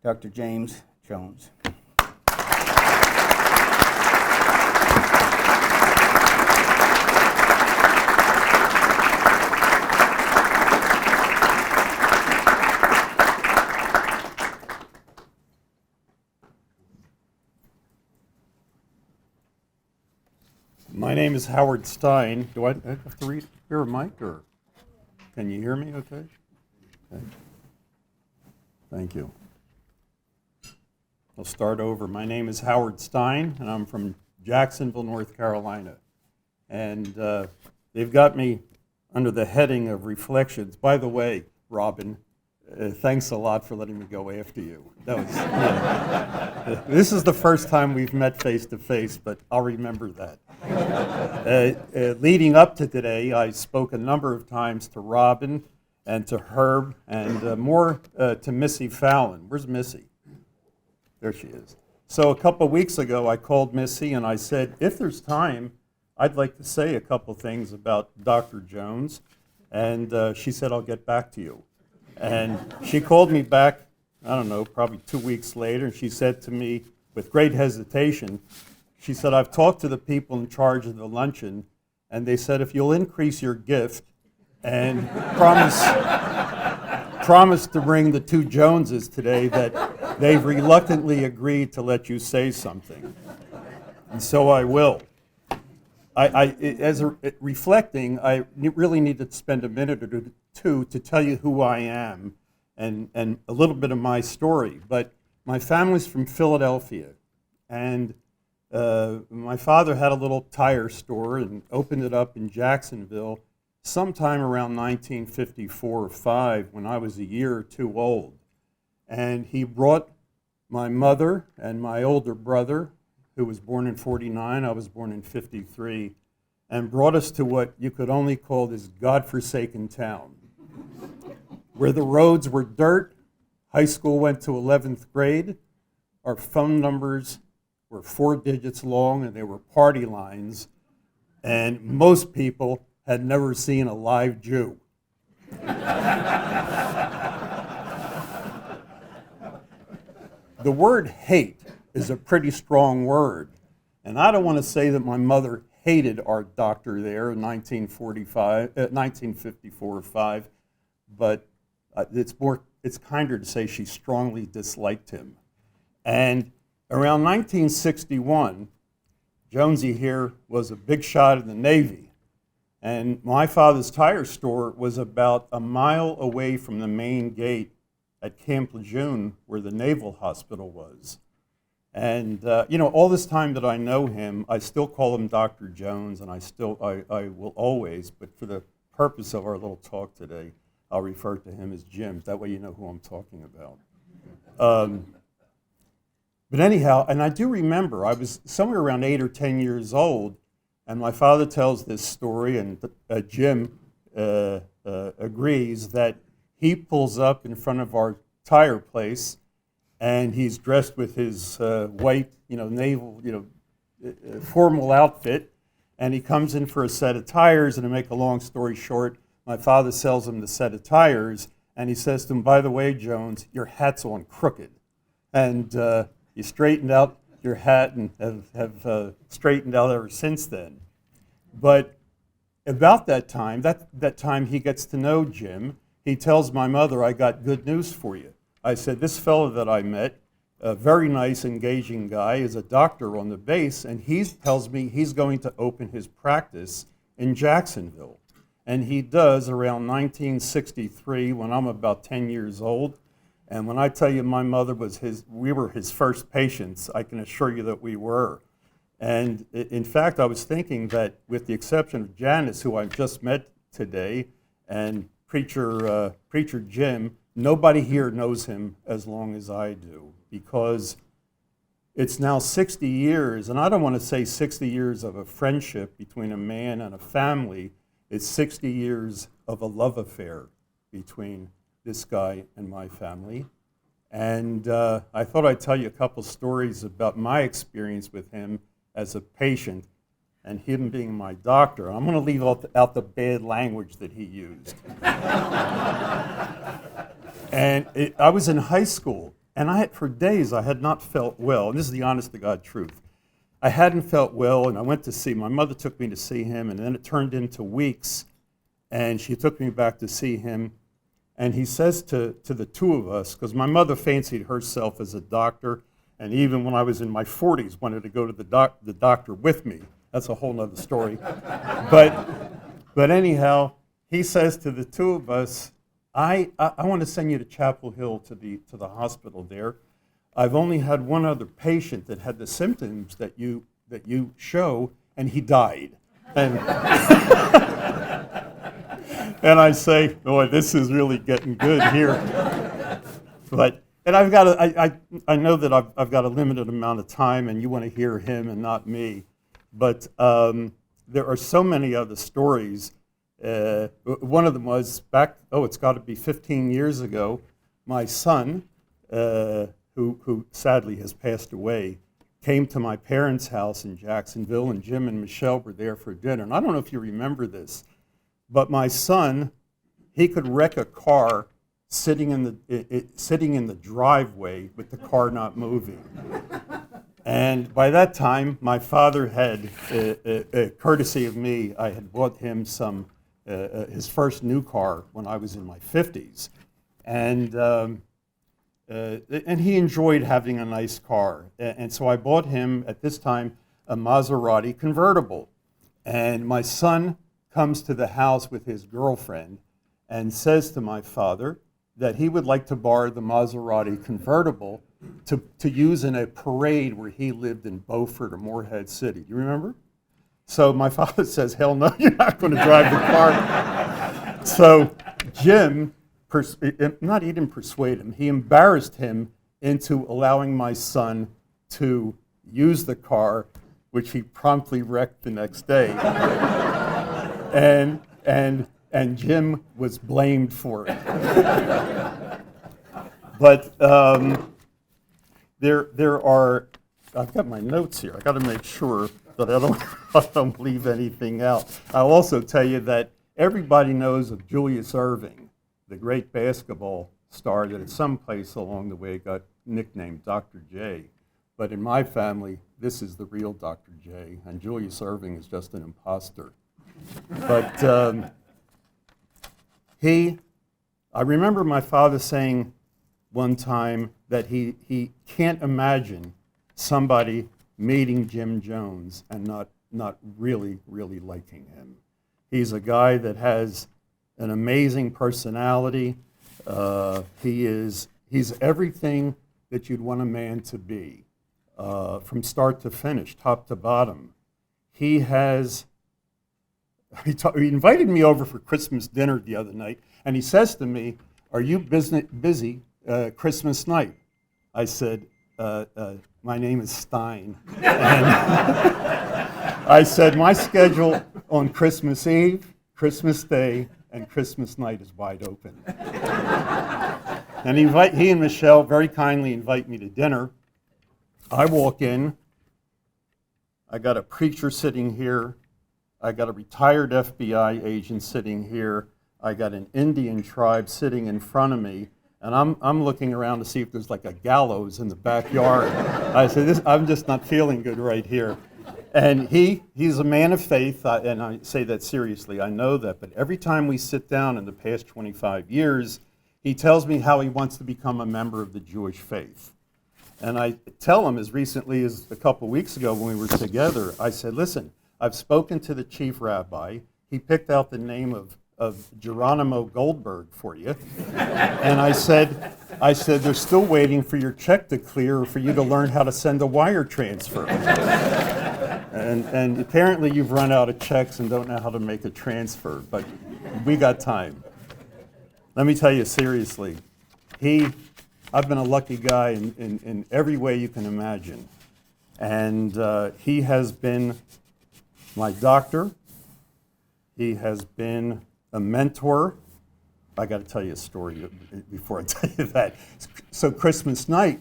Dr. James Jones. My name is Howard Stein. Do I have to hear a mic, or can you hear me okay? Okay. Thank you. I'll start over. My name is Howard Stein, and I'm from Jacksonville, North Carolina. And they've got me under the heading of reflections. By the way, Robin, thanks a lot for letting me go after you. That was, this is the first time we've met face to face, but I'll remember that. Leading up to today, I spoke a number of times to Robin and to Herb and more to Missy Fallon. Where's Missy? There she is. So a couple weeks ago, I called Missy and I said, if there's time, I'd like to say a couple things about Dr. Jones. And she said, I'll get back to you. And she called me back, I don't know, probably 2 weeks later, and she said to me with great hesitation, she said, I've talked to the people in charge of the luncheon, and they said if you'll increase your gift and promise to bring the two Joneses today, that they've reluctantly agreed to let you say something. And so I will. Reflecting, I really need to spend a minute or two to tell you who I am and a little bit of my story. But my family's from Philadelphia, and my father had a little tire store and opened it up in Jacksonville sometime around 1954 or 5 when I was a year or two old. And he brought my mother and my older brother, who was born in 49, I was born in 53, and brought us to what you could only call this godforsaken town, where the roads were dirt, high school went to 11th grade, our phone numbers were 4 digits long, and they were party lines, and most people had never seen a live Jew. The word hate is a pretty strong word, and I don't want to say that my mother hated our doctor there in 1954 or 5, but it's kinder to say she strongly disliked him. And around 1961, Jonesy here was a big shot in the Navy, and my father's tire store was about a mile away from the main gate at Camp Lejeune, where the Naval Hospital was. And all this time that I know him, I still call him Dr. Jones, and I will always, but for the purpose of our little talk today, I'll refer to him as Jim. That way you know who I'm talking about. But anyhow, and I do remember, I was somewhere around 8 or 10 years old, and my father tells this story, and Jim agrees that he pulls up in front of our tire place, and he's dressed with his white, naval, formal outfit, and he comes in for a set of tires, and to make a long story short, my father sells him the set of tires, and he says to him, by the way, Jones, your hat's on crooked. And you straightened out your hat and have straightened out ever since then. But about that time he gets to know Jim, he tells my mother, I got good news for you. I said, this fellow that I met, a very nice, engaging guy, is a doctor on the base, and he tells me he's going to open his practice in Jacksonville. And he does around 1963, when I'm about 10 years old. And when I tell you my mother was we were his first patients, I can assure you that we were. And in fact, I was thinking that with the exception of Janice, who I just met today, and Preacher Jim, nobody here knows him as long as I do, because it's now 60 years, and I don't want to say 60 years of a friendship between a man and a family. It's 60 years of a love affair between this guy and my family. And I thought I'd tell you a couple stories about my experience with him as a patient and him being my doctor. I'm going to leave out the bad language that he used. And I was in high school, and for days I had not felt well, and this is the honest-to-God truth. I hadn't felt well, and I went to see, my mother took me to see him, and then it turned into weeks, and she took me back to see him, and he says to the two of us, because my mother fancied herself as a doctor, and even when I was in my 40s, wanted to go to the doctor with me. That's a whole nother story. But anyhow, he says to the two of us, I want to send you to Chapel Hill to the hospital there. I've only had one other patient that had the symptoms that you show, and he died. And and I say, boy, this is really getting good here. And I know that I've got a limited amount of time, and you want to hear him and not me. But there are so many other stories. One of them was it's got to be 15 years ago, my son, who sadly has passed away, came to my parents' house in Jacksonville, and Jim and Michelle were there for dinner. And I don't know if you remember this, but my son, he could wreck a car sitting in the driveway with the car not moving. And by that time, my father had, courtesy of me, I had bought him his first new car when I was in my 50s. And he enjoyed having a nice car. And so I bought him, at this time, a Maserati convertible. And my son comes to the house with his girlfriend and says to my father that he would like to borrow the Maserati convertible to use in a parade where he lived in Beaufort or Morehead City. Do you remember? So my father says, hell no, you're not going to drive the car. So Jim, not even persuade him, he embarrassed him into allowing my son to use the car, which he promptly wrecked the next day. And Jim was blamed for it. But there are, I've got my notes here. I got to make sure that I don't leave anything out. I'll also tell you that everybody knows of Julius Erving, the great basketball star that at some place along the way got nicknamed Dr. J. But in my family, this is the real Dr. J, and Julius Erving is just an imposter. But I remember my father saying one time that he can't imagine somebody meeting Jim Jones and not really liking him. He's a guy that has an amazing personality. He's everything that you'd want a man to be, from start to finish, top to bottom. He invited me over for Christmas dinner the other night, and he says to me, "Are you busy Christmas night?" I said, "My name is Stein." And I said, "My schedule on Christmas Eve, Christmas Day, and Christmas night is wide open." And he and Michelle very kindly invite me to dinner. I walk in. I got a preacher sitting here. I got a retired FBI agent sitting here. I got an Indian tribe sitting in front of me. And I'm looking around to see if there's like a gallows in the backyard. I said, I'm just not feeling good right here. And he's a man of faith, and I say that seriously, I know that. But every time we sit down in the past 25 years, he tells me how he wants to become a member of the Jewish faith. And I tell him as recently as a couple weeks ago when we were together, I said, listen, I've spoken to the chief rabbi. He picked out the name of of Geronimo Goldberg for you. And I said, they're still waiting for your check to clear or for you to learn how to send a wire transfer. And apparently you've run out of checks and don't know how to make a transfer, but we got time. Let me tell you seriously, I've been a lucky guy in every way you can imagine. And he has been my doctor. He has been a mentor. I got to tell you a story before I tell you that. So Christmas night,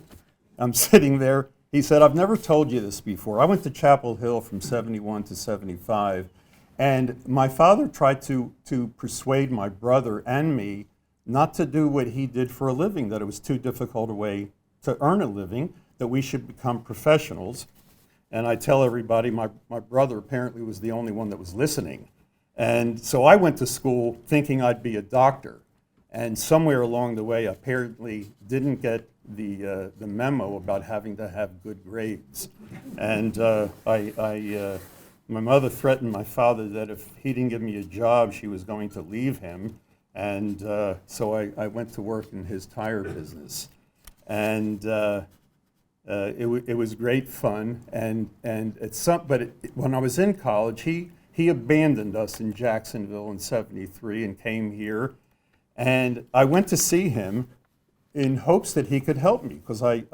I'm sitting there. He said, I've never told you this before. I went to Chapel Hill from 71 to 75, and my father tried to persuade my brother and me not to do what he did for a living, that it was too difficult a way to earn a living, that we should become professionals. And I tell everybody, my brother apparently was the only one that was listening. And so I went to school thinking I'd be a doctor. And somewhere along the way, I apparently didn't get the memo about having to have good grades. And my mother threatened my father that if he didn't give me a job, she was going to leave him. And so I went to work in his tire business. And it was great fun. When I was in college, he abandoned us in Jacksonville in '73 and came here. And I went to see him in hopes that he could help me, because we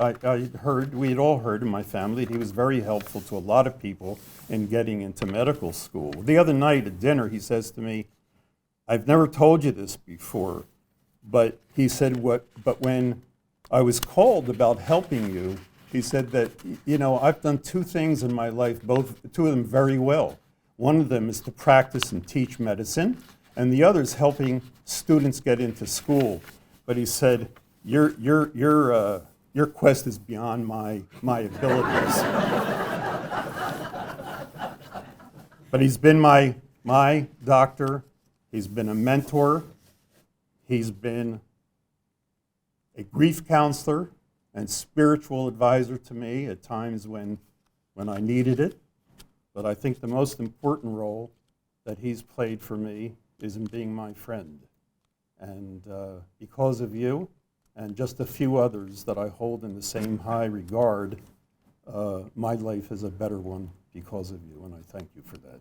had all heard in my family that he was very helpful to a lot of people in getting into medical school. The other night at dinner, he says to me, I've never told you this before, but he said, but when I was called about helping you, he said that, I've done two things in my life, two of them very well. One of them is to practice and teach medicine, and the other is helping students get into school. But he said, your quest is beyond my abilities. But he's been my doctor. He's been a mentor. He's been a grief counselor and spiritual advisor to me at times when I needed it. But I think the most important role that he's played for me is in being my friend. And because of you and just a few others that I hold in the same high regard, my life is a better one because of you, and I thank you for that.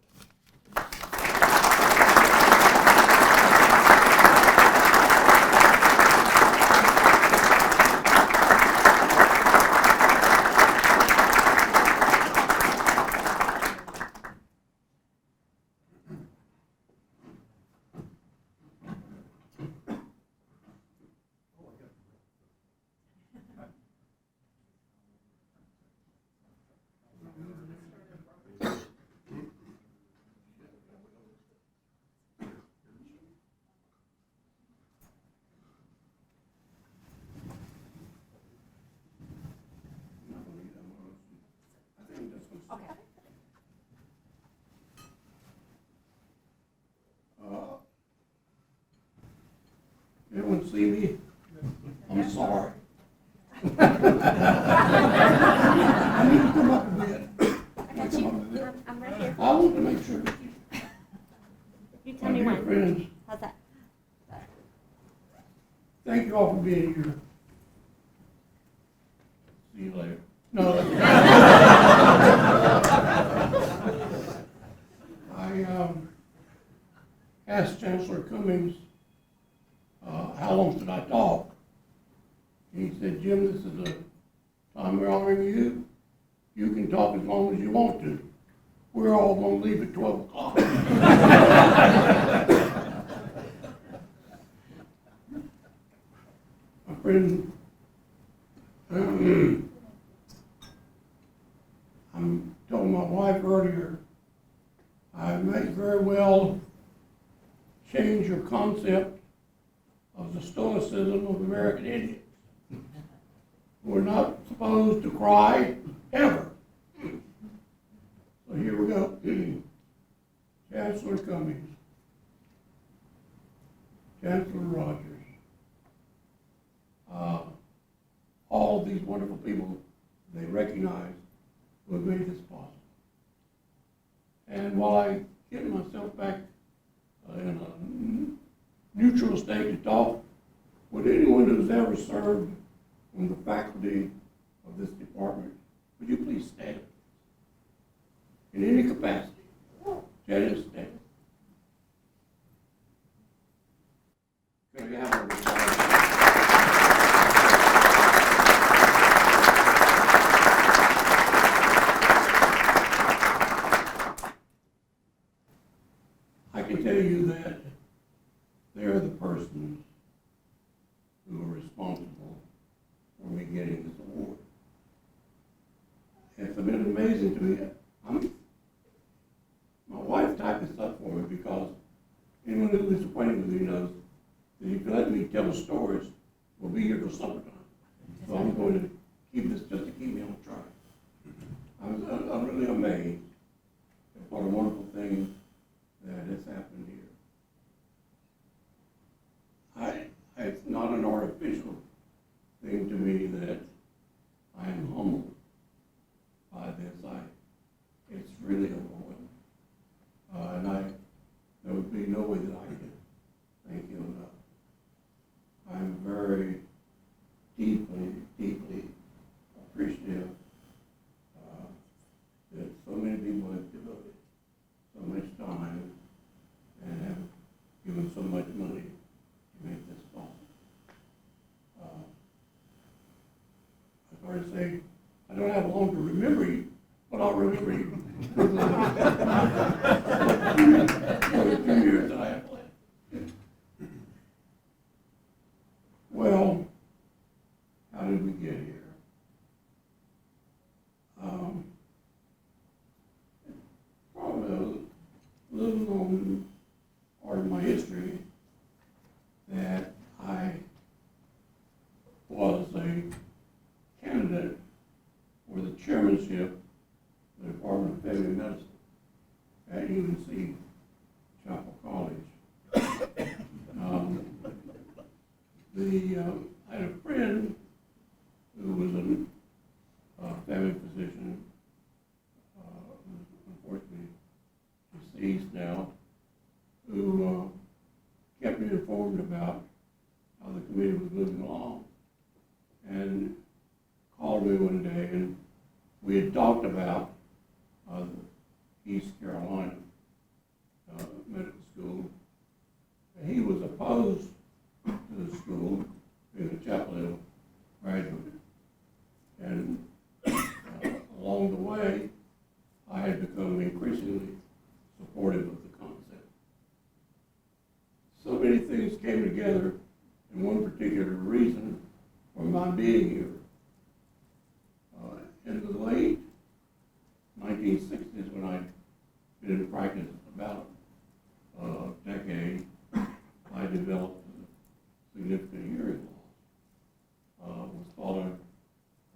Everyone see me? I'm sorry. I need to come up a bit. I'm right here. I want to make sure that You tell my me dear when. friends, How's that? thank you all for being here. See you later. No. I asked Chancellor Cummings, how long should I talk? He said, Jim, this is the time we're honoring you. You can talk as long as you want to. We're all going to leave at 12 o'clock. My friend, I told my wife earlier, I may very well change your concept of the stoicism of American Indians. We're not supposed to cry ever. So here we go. Chancellor Cummings, Chancellor Rogers, all of these wonderful people they recognize who have made this possible. And while I get myself back in a neutral state to talk with anyone who's ever served on the faculty of this department. Would you please stand? In any capacity, Janet, stand. Could I have a response? I can tell you that they're the persons who are responsible for me getting this award. It's been amazing to me. My wife typed this up for me because anyone who is acquainted with me knows that if you let me tell stories, we'll be here till summertime. So I'm going to keep this just to keep me on track. I'm really amazed at what a wonderful thing that has happened here. It's not an artificial thing to me that I am humbled by this. It's really overwhelming. There would be no way that I could thank you enough. I'm very deeply, deeply appreciative that so many people have devoted so much time and have given so much money to make this possible. It's hard to say, I don't have long to remember you, but I'll remember you for the 2 years that I have left. Well, how did we get here? Probably a little known part of my history that I was a candidate for the chairmanship of the Department of Family Medicine at UNC Chapel College. I had a friend who was a family physician, who's unfortunately deceased now, who kept me informed about how the committee was moving along, and called me one day, and we had talked about East Carolina Medical School. And he was opposed to the school, being a Chapel Hill graduate. And along the way, I had become increasingly supportive of the concept. So many things came together in one particular reason for my being here. In the late 1960s, when I'd been in practice about a decade, I developed a significant hearing loss. Was followed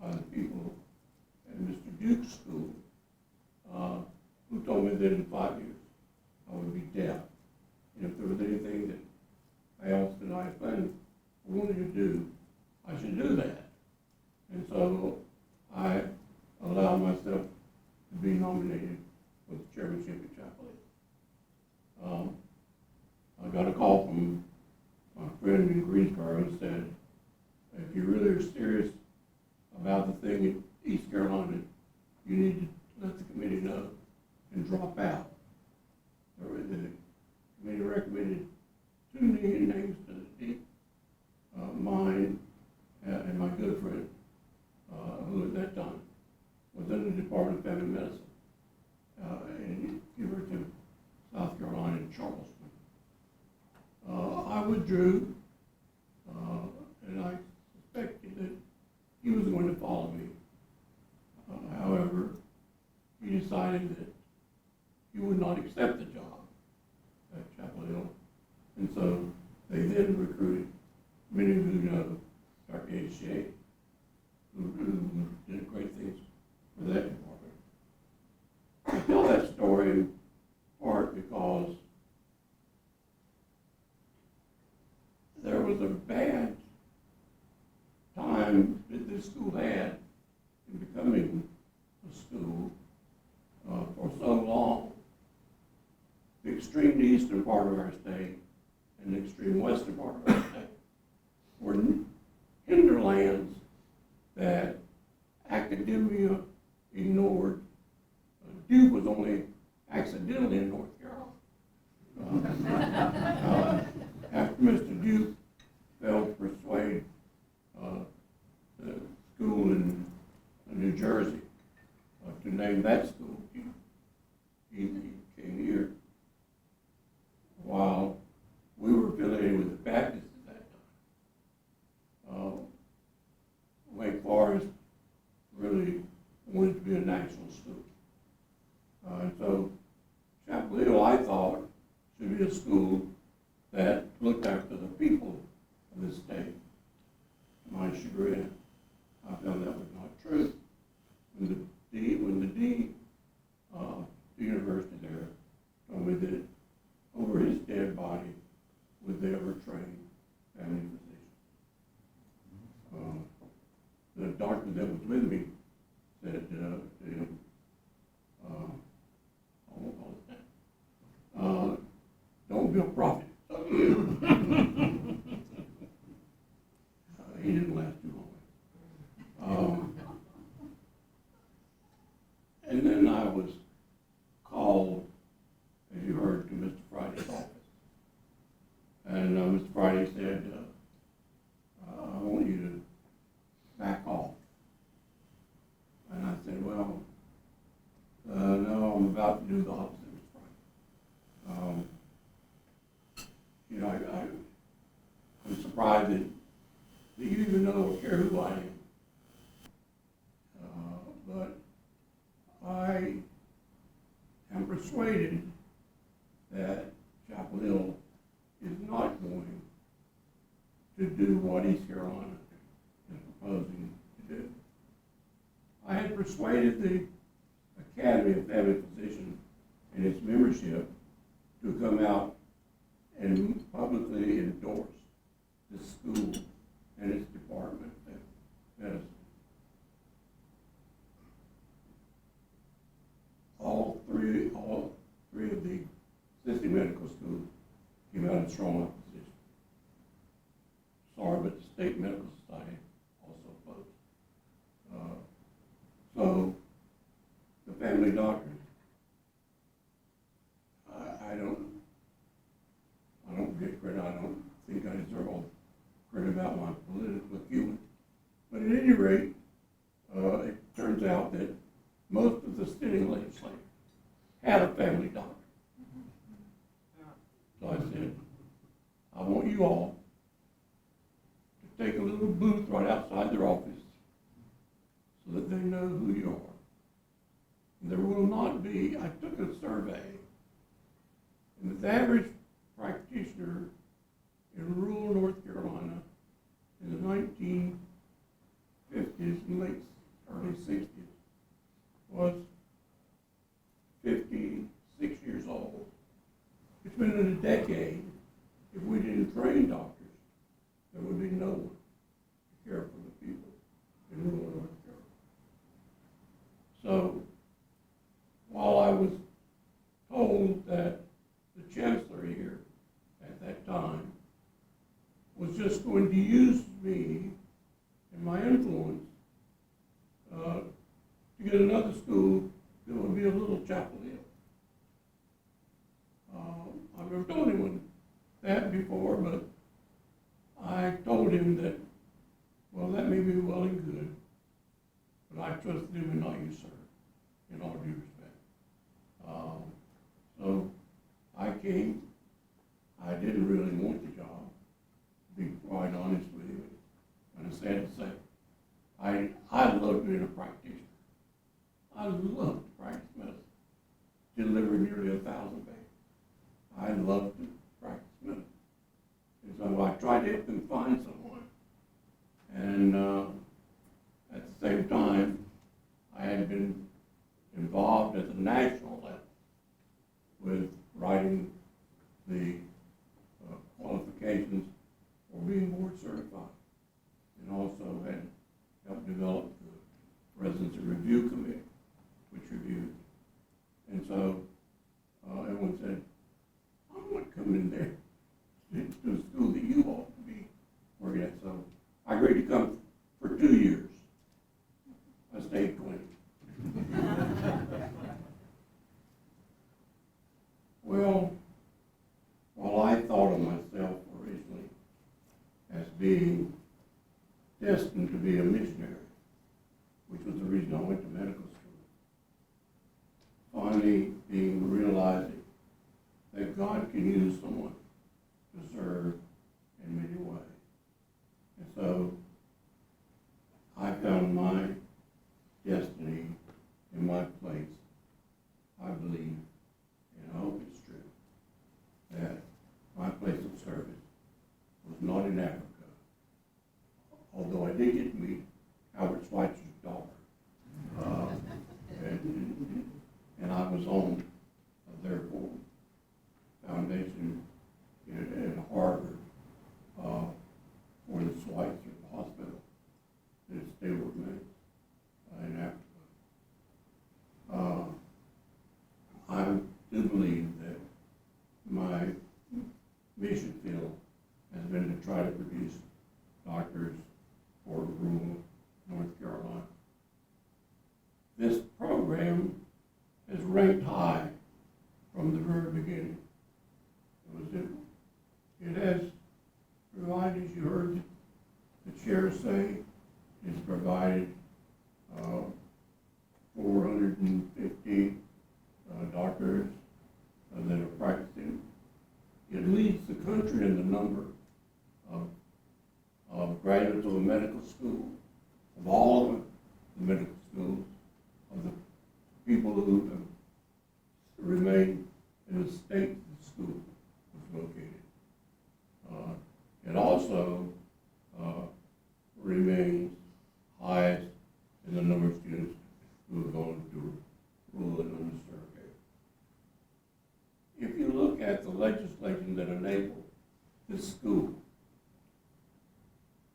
by the people at Mr. Duke's school, who told me that in 5 years I would be deaf. And if there was anything else that I wanted to do, I should do that. And so I allowed myself to be nominated for the chairmanship at Chapel Hill. I got a call from my friend in Greensboro who said, if you really are serious about the thing in East Carolina, you need to let the committee know and drop out. The committee recommended 2 names to the mine and my good friend, who at that time was in the Department of Family Medicine in University of South Carolina in Charleston. I withdrew, and I suspected that he was going to follow me. However, he decided that he would not accept the job at Chapel Hill, and so they then recruited many of you know Dr. H.J., who did great things for that department. I tell that story in part because there was a bad time that this school had in becoming a school for so long. The extreme eastern part of our state and the extreme western part of our state were hinterlands that academia ignored. Duke was only accidentally in North Carolina. After Mr. Duke failed to persuade the school in New Jersey to name that school, he came here. While we were affiliated with the Baptists at that time, Wake Forest really wanted to be a national school. And so Chapel Hill, I thought, should be a school that looked after the people of this state. To my chagrin, I found that was not true. When the dean of the university there told me that over his dead body would they ever train family physicians. The doctor that was with me said to him, I won't call it that, don't be a prophet. He didn't last too long. And then I was called, as you heard, to Mr. Friday's office. And Mr. Friday said, I want you to back off. And I said, well, no, I'm about to do the opposite, Mr. Friday. You know, I'm surprised that you even know or care who I am. But I am persuaded that Chapel Hill is not going to do what East Carolina is proposing to do. I had persuaded the Academy of Family Physicians and its membership to come out and publicly endorse the school and its department of medicine. All three of the existing medical schools came out in strong opposition. Sorry, but the State Medical Society also opposed. So the family doctors, I don't get credit. I don't think I deserve all credit about my political acumen. But at any rate, it turns out that most of the sitting legislators had a family doctor. So I said, I want you all to take a little booth right outside their office so that they know who you are. And there will not be, I took a survey, and the average practitioner in rural North Carolina in the 1950s and early 60s was 56 years old. It's been in a decade. If we didn't train doctors, there would be no one to care for the people in rural North Carolina. So, while I was told that the chancellor here at that time was just going to use me and my influence to get another school that would be a little Chapel Hill. I've never told anyone that before, but I told him that, well, that may be well and good, but I trust him and not you, sir, in all due respect. So I came. I didn't really want the job, to be quite honest with you, and it's sad to say. I love being a practitioner. I love to practice medicine. Deliver nearly 1,000 babies. I love to practice medicine. And so I tried to help them find someone. And at the same time, I had been involved at the national level with writing the qualifications for being board certified, and also had helped develop the Residency Review Committee, which reviewed. And so everyone said, finally realizing that God can use someone to serve in many ways. And so I found my destiny in my place. I believe, and I hope it's true, that my place of service was not in Africa, although I did get to meet Albert Schweitzer's daughter. And I was on their board foundation at Harvard for the Schweitzer Hospital that still remains in Africa. I do believe that my mission field has been to try to produce doctors for rural North Carolina. This program is ranked high from the very beginning. It has provided, as you heard the chair say, it's provided 450 doctors that are practicing. It leads the country in the number of graduates of the medical school, of all of the medical schools, of the people who have remained in the state that the school was located. It also remains highest in the number of students who are going to rural and underserved areas. If you look at the legislation that enabled this school,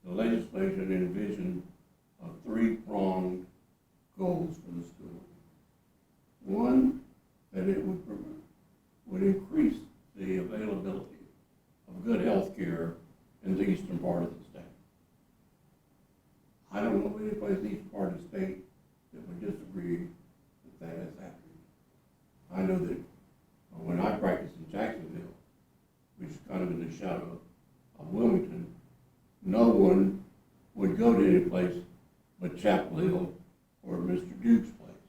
the legislation envisioned three-pronged goals for the school. One, that it would increase the availability of good health care in the eastern part of the state. I don't know any place in the eastern part of the state that would disagree that is happening. I know that when I practiced in Jacksonville, which is kind of in the shadow of Wilmington, no one would go to any place but Chapel Hill or Mr. Duke's place,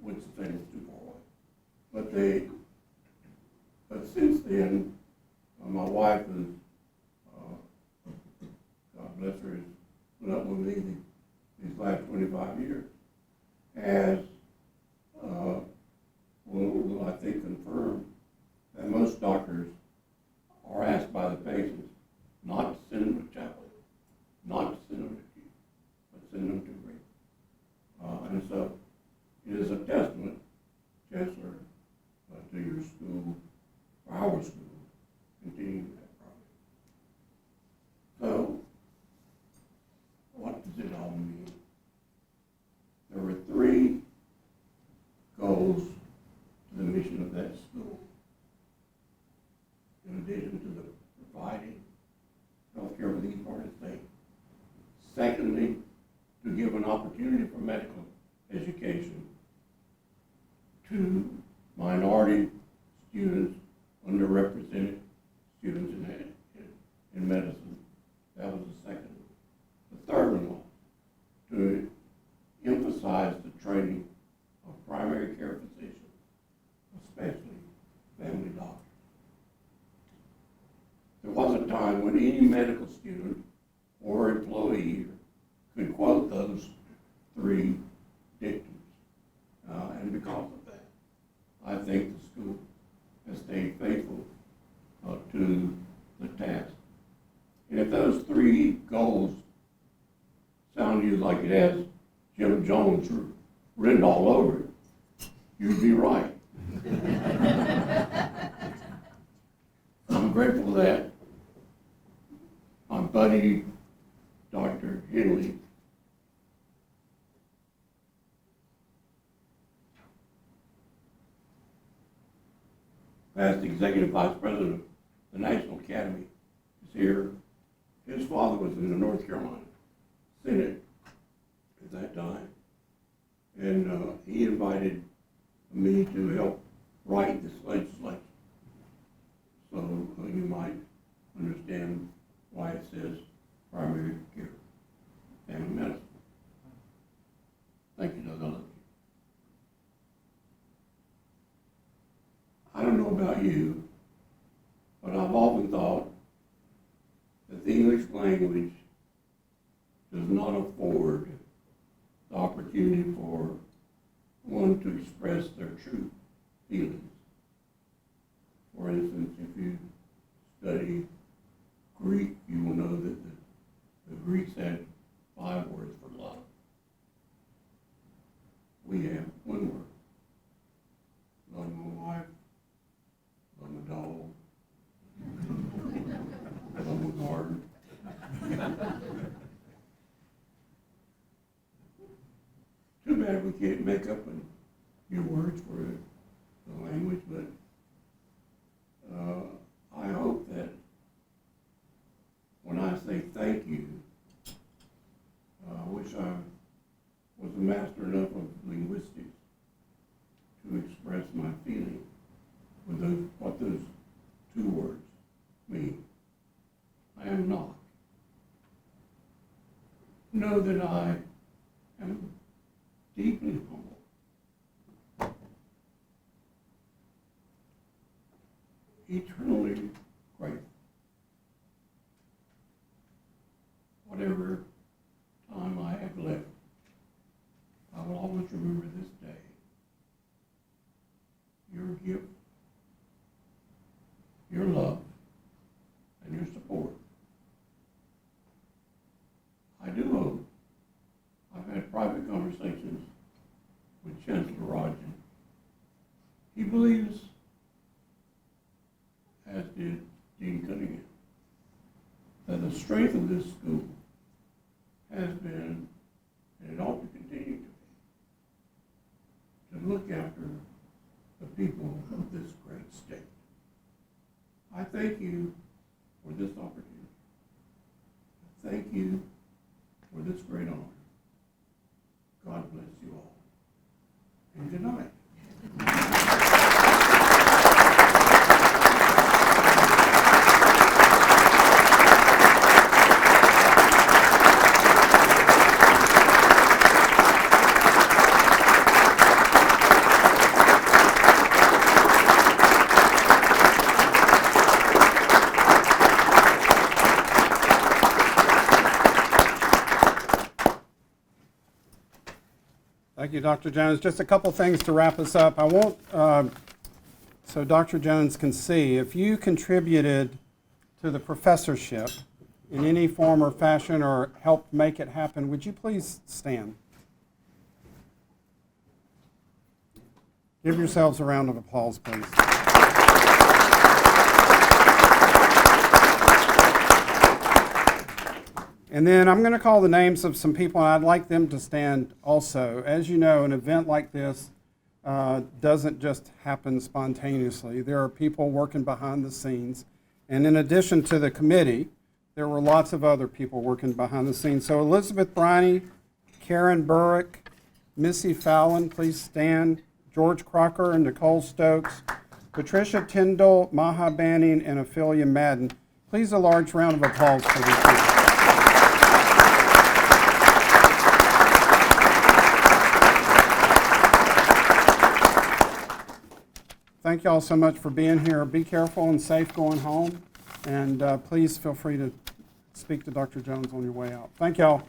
which the thing was too far away. But since then, my wife is, God bless her, has put up with me these last 25 years, has, will I think confirm that most doctors are asked by the patients not to send them to Chapel Hill, not to send them to Duke, but send them to Green. And so it is a testament, Chancellor, to your school, or our school, continuing that project. So, what does it all mean? There were three goals to the mission of that school. In addition to the providing health care for the east part of the state. Secondly, to give an opportunity for medical education to minority students, underrepresented students in medicine. That was the second. The third one was to emphasize the training of primary care physicians, especially family doctors. There was a time when any medical student or employee could quote those three dictums. And because of that, I think the school has stayed faithful to the task. And if those three goals sound to you like it has Jim Jones written all over it, you'd be right. I'm grateful that my buddy, Dr. Henley, past executive vice president of the National Academy, is here. His father was in the North Carolina Senate at that time. And he invited me to help write this legislation. So you might understand why it says primary care, family medicine. Thank you, Doug. I love about you, but I've often thought that the English language does not afford the opportunity for one to express their true feelings. For instance, if you study Greek, you will know that the Greeks had 5 words for love. We have 1 word. Love my wife, love my dog, love my garden. Too bad we can't make up a new words for the language, but I hope that when I say thank you, I wish I was a master enough of linguistics to express my feeling with what those 2 words mean. I am not. Know that I am deeply humble, eternally grateful. Whatever time I have left, I will always remember this day. Your gift, your love, and your support. I do hope I've had private conversations with Chancellor Dr. He believes, as did Dean Cunningham, that the strength of this school has been, and it ought to continue to look after the people of this great state. I thank you for this opportunity. Thank you for this great honor. God bless you all. And good night. Thank you, Dr. Jones. Just a couple things to wrap us up. I won't, so Dr. Jones can see, if you contributed to the professorship in any form or fashion or helped make it happen, would you please stand? Give yourselves a round of applause, please. And then I'm going to call the names of some people, and I'd like them to stand also. As you know, an event like this doesn't just happen spontaneously. There are people working behind the scenes. And in addition to the committee, there were lots of other people working behind the scenes. So Elizabeth Briney, Karen Burrick, Missy Fallon, please stand, George Crocker and Nicole Stokes, Patricia Tyndall, Maha Banning, and Ophelia Madden. Please a large round of applause for these people. Thank you all so much for being here. Be careful and safe going home. And please feel free to speak to Dr. Jones on your way out. Thank you all.